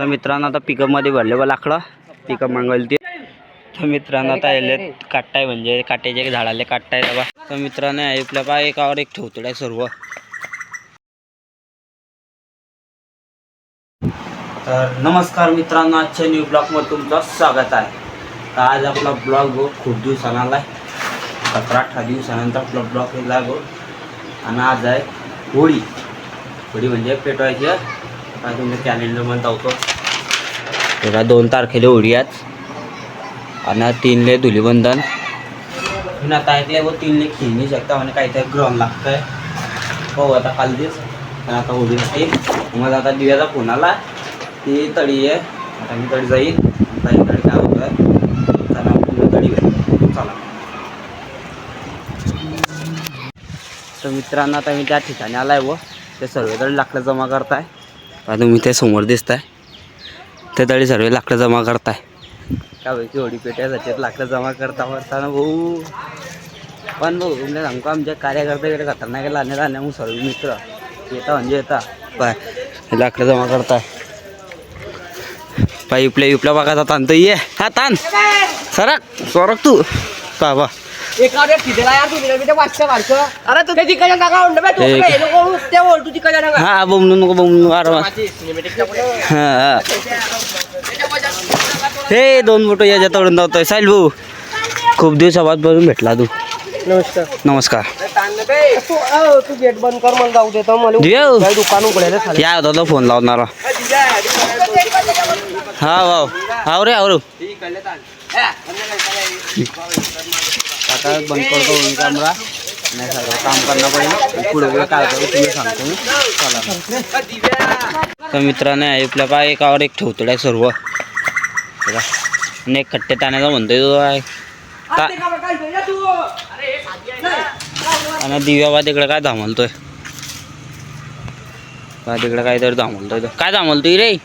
तर मित्रांनो आता पिकअपमध्ये भरले बा लाकडं पिकअप मागवली ती. तर मित्रांनो आता याले काटाय म्हणजे काट्याचे झाडाले काटाय बाबा. तर मित्रांनो आपल्या पा एकावर एक ठेवतोय सर्व. तर नमस्कार मित्रांनो, आजच्या न्यू ब्लॉगमध्ये तुमचं स्वागत आहे. तर आज आपला ब्लॉग खूप दिवसांना आला आहे, 17-18 दिवसानंतर आपला ब्लॉग येला गो. आणि आज आहे होळी. होळी म्हणजे पेटवायची काय तुम्ही कॅलेंडरमध्ये धावतो. तेव्हा 2 तारखेला होळी आज आणि 3ले धुलीवंदन. मी आता ऐकले व 3ले खेळणी शकता म्हणजे काहीतरी ग्राउंड लागतं आहे. हो आता काल दिवस आणि आता होळी होती. मला आता दिव्याचा फोन आला, ती तळी आहे. आता मी तळी जाईल तळी काय होतं आहे चला पुन्हा तळी चला. तर मित्रांनो आता मी त्या ठिकाणी आला आहे व ते सर्व तळी लाकडं जमा करताय. आता तुम्ही ते समोर दिसत आहे ते तळी सर्व लाकडं जमा करताय. का भाई होळी पेटायसाठी लाकडं जमा करताना भाऊ. पण भाऊ तुमच्या सांगतो आमच्या कार्यकर्त्याकडे खतरनाक लहान मग सर्व मित्र येता म्हणजे येता पाय लाकडं जमा करताय. पाय इपल्या बघा ताणतो ये हा ताण सरक तू बाबा. अरे तू तिकडे नका तू तिकडे नका. हा बोमनू नको बोमनू हे 2 फोटो याच्या तोडून धावतोय साहिल भाऊ. खूप दिवसाबाद बरून भेटला तू. नमस्कार. तू गेट बंद कर मला जाऊ देतो. मला दुकान उघडायला या होता तो फोन लावणारा. हा भाऊ आव रे आता बंद करतो कॅमेरा नाही सगळं काम करणं पडेल. पुढे काय करू तुम्ही सांगतो मी चला. तर मित्रांनो आपल्या पा एकावर एक ठेवतो सर्व आणि एक खट्टे ताण्याचा म्हणतोय तो आणि दिव्याबा तिकडे काय धामलतोय का तिकडे काहीतरी धामलतोय तो काय धामलतोय रे.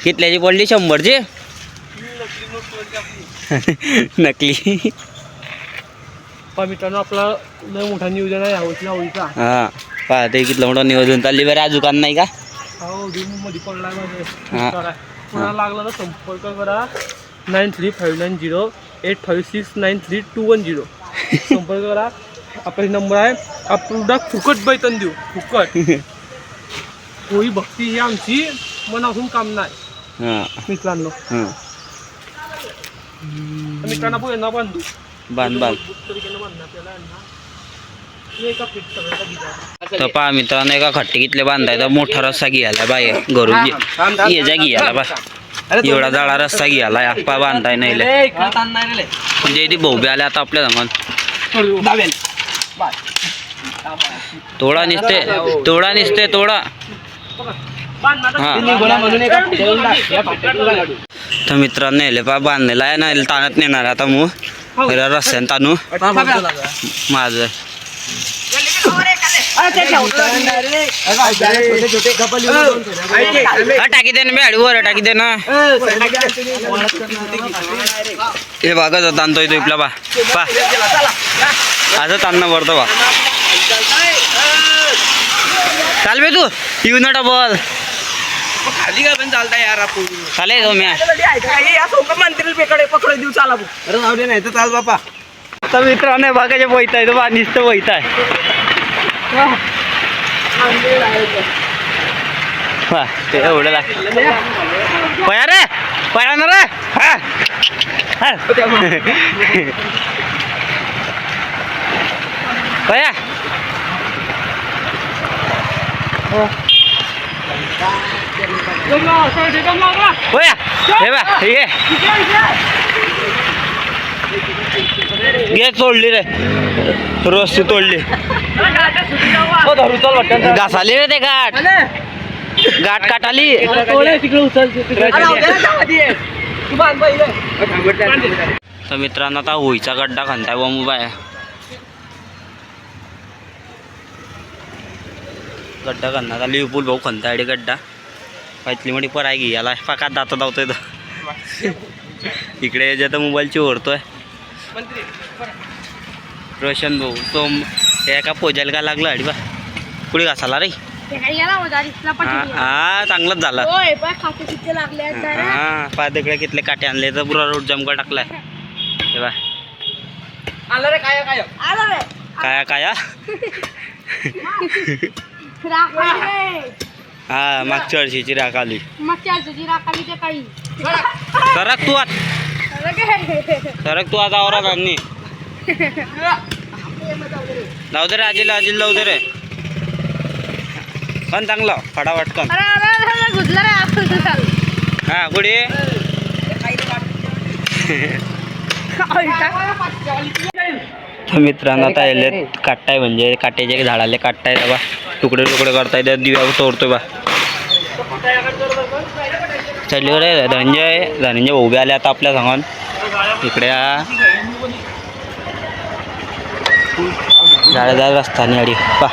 कितल्याची पडली 100ची नकली. मित्रांनो आपला लय मोठा नियोजन आहे यावर्षी होळीचा. हा पाहते कितलं मोठं नियोजन चालली बरं अजून नाही का. हो मध्ये पडला कोणाला लागला तर संपर्क करा 935908569321 संपर्क करा. आपला नंबर आहे. आपला फुकट बैतन देऊ फुकट. होळी भक्ती ही आमची मनापासून कामना आहे मित्रांनो. मित्रांना पोहेंना बांधू बांध तर पहा मित्रांनो एका खट्टी कितले बांधायचा मोठा रस्सा घ्यायला बाय घरून ये जा घ्यायला बा. एवढा जाळा रस्ता घ्यायला आप्पा बांधाय नाही म्हणजे इथे भोबे आले आता आपल्या जमान तोडा निसते तोडा. तर मित्रांनो नेले पा बांधलेला आहे ना ताणत नेणार आता मग रस्त्याने ताणू माझं टाकी दे ना मॅड वर टाकी दे ना. हे बघा ताणतोय तो इपला बा असं ताणणं पडतं बा. चाल बे तू येऊ ना डबल खाली का पण चालता यार आपण चालेल तो मी पकड देऊ चाला जाऊ दे नाही तर चाल बापा. आता मित्रांनो बघायचे बोईत आहे तो बा नुसतं बोईत आहे ते एवढं लागतं पया रे पया ना रे पया घे तोडली रे रस्ती तोडली घासाली रे ते गाठ काटाली. तर मित्रांनो आता होळीचा गड्डा खणताय व मुबाय गड्डा खणणार आता लिवपूल भाऊ खणताय गड्डा पाहितली मोठी पराय घे याला पाकात दाता धावतोय तर इकडे याच्या तर मोबाईलची ओढतोय रोशन भाऊ तो एका पोजायला का लागलं अडी बा पुढे घासाला रे हा चांगलंच झालं हा पा तिकडे कितले काटे आणले तर पुरा रोड जमका टाकलाय हे बा काया काया हा मागच्या वर्षीची राख आली सरक तू आता आवरात आणि लावू दे रे आजीला लावू दे रे पण चांगलं फटाफटकन हा कुठे तर मित्रांनो आता याले काटताय म्हणजे काट्याचे झाडाले काटताय बा तुकडे तुकडे करताय त्या दिव्या तोडतोय बा चढली रे धनंजय उभे आले आता आपल्या सांगून इकडे झाडा रस्ताने अडी पा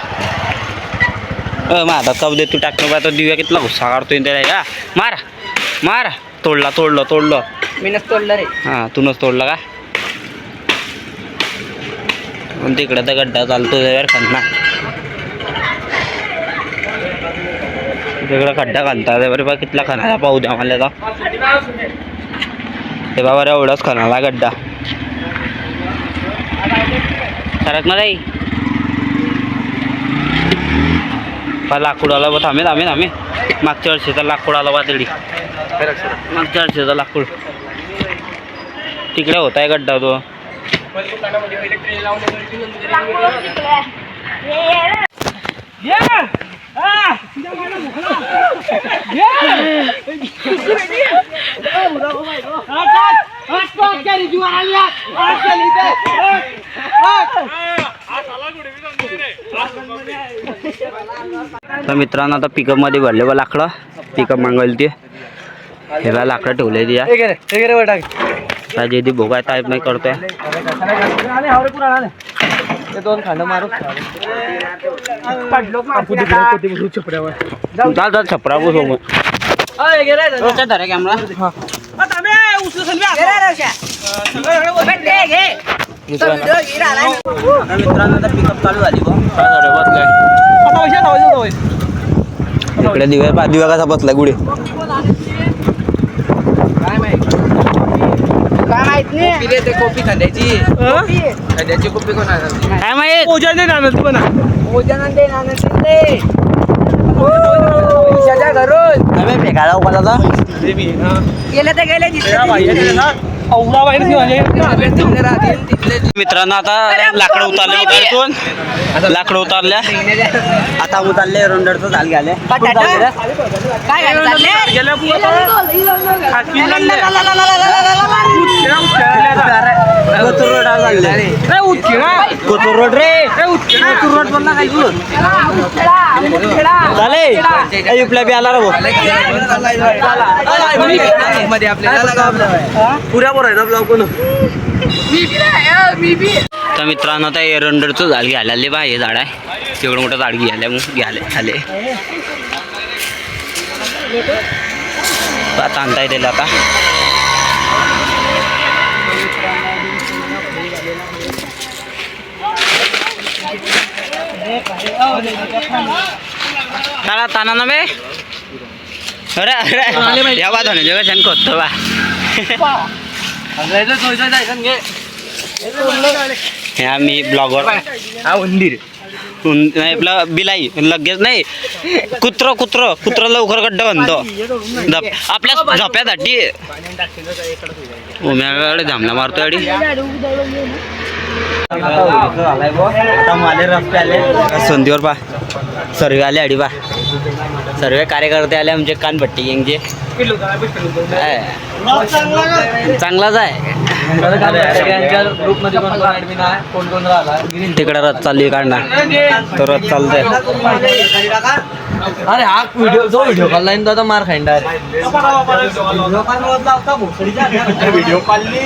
माझा कप दे तू टाकणं बा तो दिव्या कितला गुस्सा काढतोय त्याला का मार मार तोडलं मीनच तोडलं रे हां तूनच तोडलं का पण तिकडं तर गड्डा चालतो यार खन्ना तिकडं खड्डा घालता बरे बा कितला खणाला पाहू द्या मला ते बाबा एवढंच खणाला गड्डा सरक ना नाही लाकूड आला बा थांबे मागच्या वर्षीचा लाकूड आला बा तिडी मागच्या वर्षीचा लाकूड तिकडे होता आहे गड्डा तो तर मित्रांनो आता पिकअप मध्ये भरले बा लाकडं पिकअप मागवली ती हे बा लाकडं ठेवले ती राजे ती भोगा टाईप नाही करतोय दोन खांड मारू छपरा धरे कॅमेरा मित्रांनो आता पिकअप चालू झाली बसलाय इकडे दिव्या कसा बसलाय गुढे काय माहित नाही ते कॉफी खांद्याची कॉफी कोण काय माहित ओजाने नानद पण ओजानंदे नानंदे घरून नव्हे फेकायला उभाला गेले तर गेले मित्रांनो आता लाकडं उतारले उतारतून लाकडं उतारल्या आता उतारले रोंडरचं झाल घ्याले कोथरूड रोड रे कोथरूड रोड बोलला काही झाले युपल्या बी आला रे मध्ये आपल्याला पुऱ्या बरं आहे ना ब्लॉग कोण तर मित्रांनो आता एरंडरचं झाड घ्यायला बा हे झाड आहे तेवढं मोठं झाड घ्यायला मग घ्यायला आले आता आणता येईल आता ताना ताना ना बे अरे अरे या बात होणे जगा छान करतो बा हे आम्ही ब्लॉगर हा उंदीर नाही आपलं बिलाई लगेच नाही कुत्र लवकर गड्डा बनतो आपल्या झोप्यासाठी उम्याकडे धामला मारतो अडी आता माले रस्ते आले संधीवर बा सर्वे आले अडी बा सर्वे कार्यकर्ते आले आमचे कानपट्टी यांचे चांगलाच आहे तिकडे रथ चालली काढणार तो रथ चालतंय अरे हा व्हिडिओ काढला दादा मार खाईंडार व्हिडिओ काढली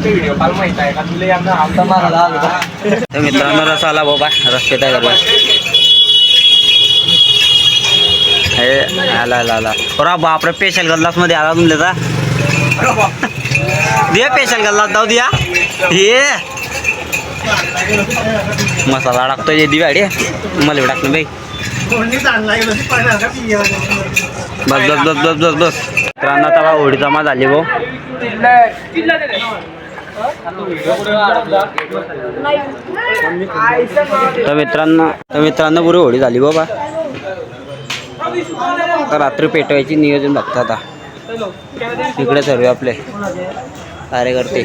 व्हिडिओ कॉल माहित आहे का तुला यांना आमचा मारायला मित्रांनो रस आला बाबा रस्ते काय करला हे आला रा बापरे स्पेशल गल्लास मध्ये आला तुमल्याचा दे स्पेशल गल्लास जाऊ द्या हे मसाला टाकतो जे दिवाळी मला बी टाकलं बाई बस बस बस बस बस बस मित्रांनो आता होळी जमा झाली भाऊ तर मित्रांनो पुरी होळी झाली बाबा आता रात्री पेटवायची नियोजन बघतो आता इकडे सर्व आपले कार्यकर्ते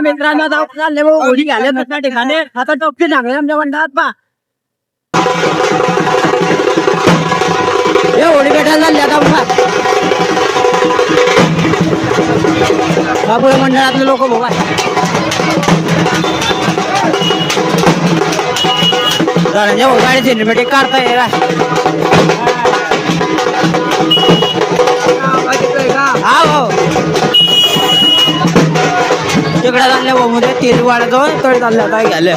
मित्रांनो आता चालले भाऊ होळी घालत त्या ठिकाणी आता टोपी लागले आमच्या मंडळात पा हे होळी भेटायला चालले आता बाबू मंडळातले लोक बाबा गाडी सिनेमॅटिक काढताय हा हो तिकडे चालले भाऊ मध्ये तेल वाढतो तळी चालले आता घ्यायला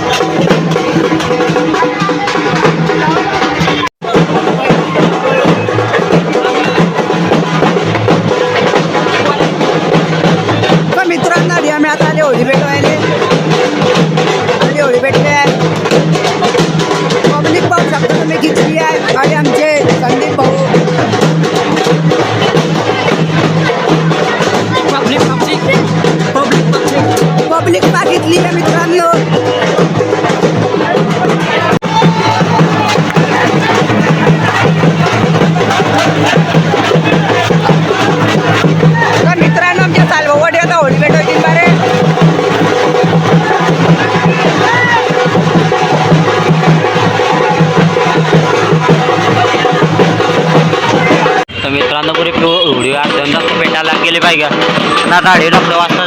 मित्रांना आम्ही आता आले होळी भेटवायले होळी भेटले पब्लिक पाहू शकतो तुम्ही किती आहे आणि आमचे संदीप भाऊ पब्लिक मागितली आहे मित्रांनो मित्रांनो आमच्या सालभावाडी आता होळी भेटवतील बारे तर मित्रांनो पुरी होळी अर्ध्या पेटायला गेली पाहिजे ना 10:30 वाजता